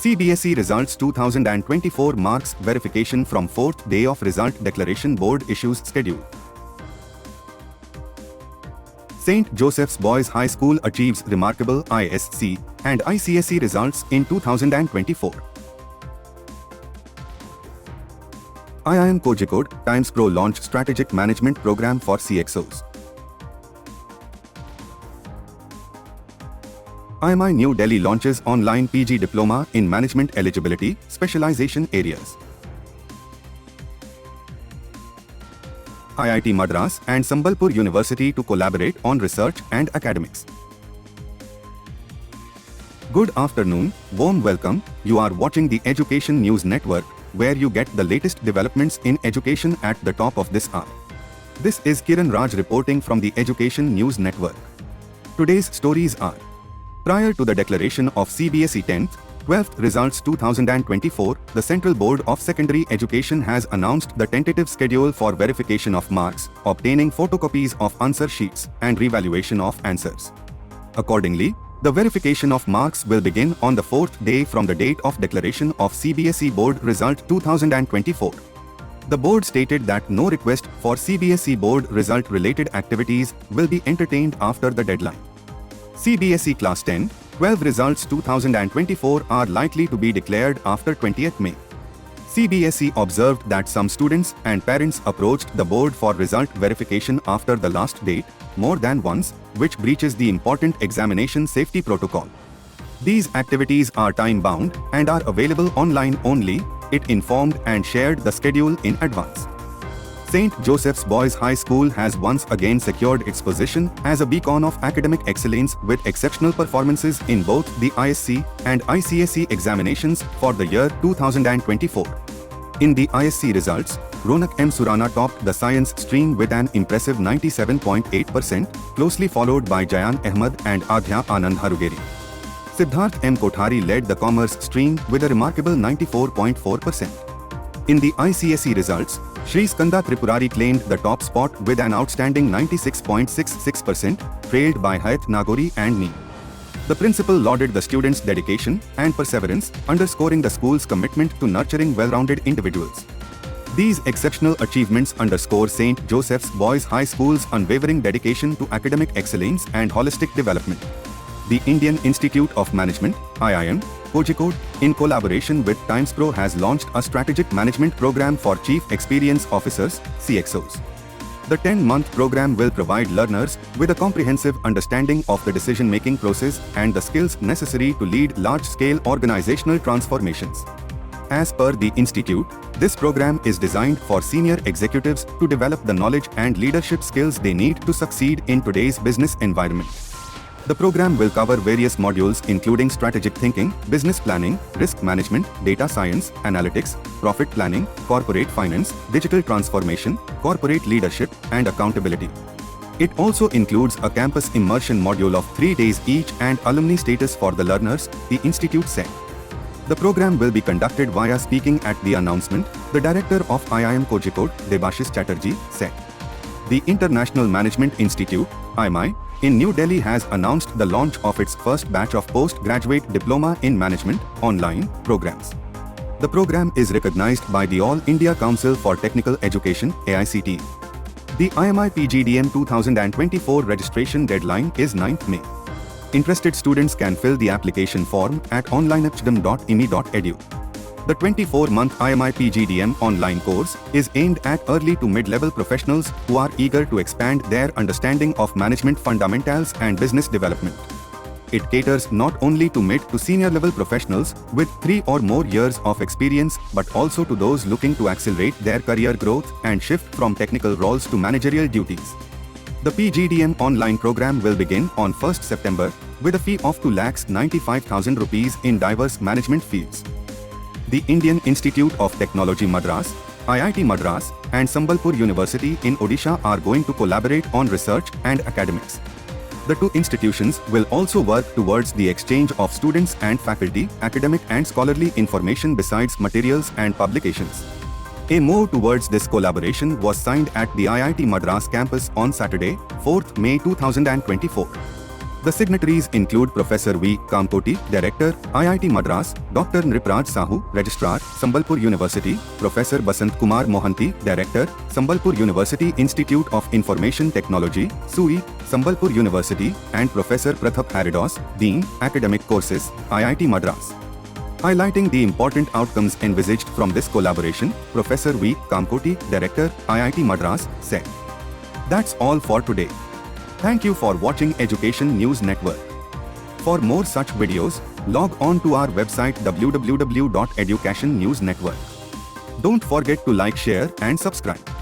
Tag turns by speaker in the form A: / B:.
A: CBSE Results 2024 marks verification from 4th day of result declaration. Board issues schedule. St. Joseph's Boys High School achieves remarkable ISC and ICSE results in 2024. IIM Kozhikode, TimesPro launch strategic management program for CXOs. IMI New Delhi launches online PG diploma in management eligibility specialization areas. IIT Madras and Sambalpur University to collaborate on research and academics. Good afternoon, warm welcome. You are watching the Education News Network, where you get the latest developments in education at the top of this hour. This is Kiran Raj reporting from the Education News Network. Today's stories are: prior to the declaration of CBSE 10th, 12th results 2024, the Central Board of Secondary Education has announced the tentative schedule for verification of marks, obtaining photocopies of answer sheets, and revaluation of answers. Accordingly, the verification of marks will begin on the 4th day from the date of declaration of CBSE Board Result 2024. The board stated that no request for CBSE Board result related activities will be entertained after the deadline. CBSE Class 10, 12 results 2024 are likely to be declared after 20th May. CBSE observed that some students and parents approached the board for result verification after the last date more than once, which breaches the important examination safety protocol. These activities are time-bound and are available online only. It informed and shared the schedule in advance. St. Joseph's Boys High School has once again secured its position as a beacon of academic excellence with exceptional performances in both the ISC and ICSE examinations for the year 2024. In the ISC results, Ronak M. Surana topped the science stream with an impressive 97.8%, closely followed by Jayan Ahmed and Adhya Anand Harugeri. Siddharth M. Kothari led the commerce stream with a remarkable 94.4%. In the ICSE results, Shri Skanda Tripurari claimed the top spot with an outstanding 96.66%, trailed by Hayat Nagori and me. The principal lauded the students' dedication and perseverance, underscoring the school's commitment to nurturing well-rounded individuals. These exceptional achievements underscore St. Joseph's Boys High School's unwavering dedication to academic excellence and holistic development. The Indian Institute of Management, IIM, Kozhikode, in collaboration with TimesPro has launched a strategic management program for Chief Experience Officers, CXOs. The 10-month program will provide learners with a comprehensive understanding of the decision-making process and the skills necessary to lead large-scale organizational transformations. As per the Institute, this program is designed for senior executives to develop the knowledge and leadership skills they need to succeed in today's business environment. The program will cover various modules including strategic thinking, business planning, risk management, data science, analytics, profit planning, corporate finance, digital transformation, corporate leadership, and accountability. It also includes a campus immersion module of 3 days each and alumni status for the learners, the Institute said. The program will be conducted via speaking at the announcement, the director of IIM Kozhikode, Debashis Chatterjee, said. The International Management Institute, IMI, in New Delhi has announced the launch of its first batch of postgraduate diploma in management online programs. The program is recognized by the All India Council for Technical Education (AICTE). The IMI PGDM 2024 registration deadline is 9th May. Interested students can fill the application form at onlineachdem.imi.edu. The 24-month IMI PGDM online course is aimed at early to mid-level professionals who are eager to expand their understanding of management fundamentals and business development. It caters not only to mid to senior level professionals with 3 or more years of experience but also to those looking to accelerate their career growth and shift from technical roles to managerial duties. The PGDM online program will begin on 1st September with a fee of 2,95,000 rupees in diverse management fields. The Indian Institute of Technology Madras, IIT Madras, and Sambalpur University in Odisha are going to collaborate on research and academics. The two institutions will also work towards the exchange of students and faculty, academic and scholarly information besides materials and publications. A move towards this collaboration was signed at the IIT Madras campus on Saturday, 4th May 2024. The signatories include Professor V. Kamkoti, Director, IIT Madras, Dr. Nripraj Sahu, Registrar, Sambalpur University, Professor Basant Kumar Mohanty, Director, Sambalpur University Institute of Information Technology, SUI, Sambalpur University, and Professor Prathap Haridas, Dean, Academic Courses, IIT Madras. Highlighting the important outcomes envisaged from this collaboration, Professor V. Kamkoti, Director, IIT Madras, said. That's all for today. Thank you for watching Education News Network. For more such videos, log on to our website www.educationnewsnetwork. Don't forget to like, share and subscribe.